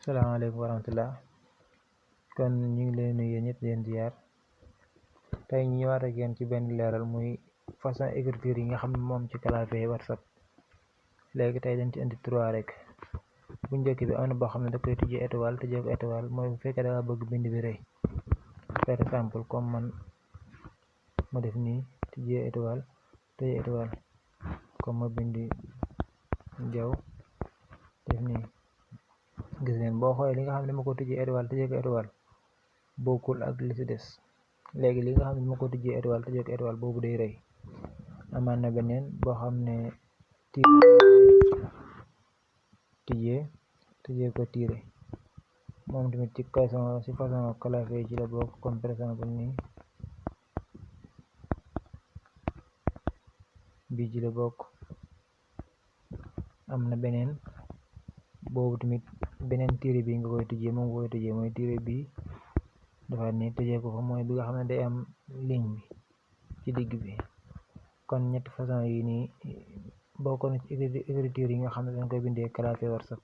Salaamaaleykum wa rahmatullah. Kon ñu ngi leen nuyu yéen ñëpp di leen ziar. tey ñu ñëwaat ak yéen ci benn leeral muy façon écriture yi nga xam ne moom ci clavier WhatsApp. léegi tey dañ ci indi 3 rek. bu njëkk bi am na boo xam ne da koy tijjee étoile tijjee ko étoile mooy bu fekkee da nga bëgg bind bi rëy. par exemple comme man ma def nii tijjee étoile tijjee étoile comme ma bindi jaw def nii. gis ngeen boo xoolee li nga xam ne ma ko tijjee étoile tijjee ko étoile bokkul ak li ci des. léegi li nga xam ne ma ko tijjee étoile tijjee ko étoile boobu day rëy. amaan na beneen boo xam ne tijjee ko tiire moom tamit ci façon clavier ci la bokk comme par exemple nii bii ci la bokk. am na beneen boobu tamit beneen tiire bi nga koy tijjee moom nga koy tijjee mooy tiire bi dafa ni tijjee ko fa mooy bi nga xam ne day am ligne bi ci digg bi. kon ñetti façon yi nii bokk na ci écriture yi nga xam ne dañ koy bindee clavier WhatsApp.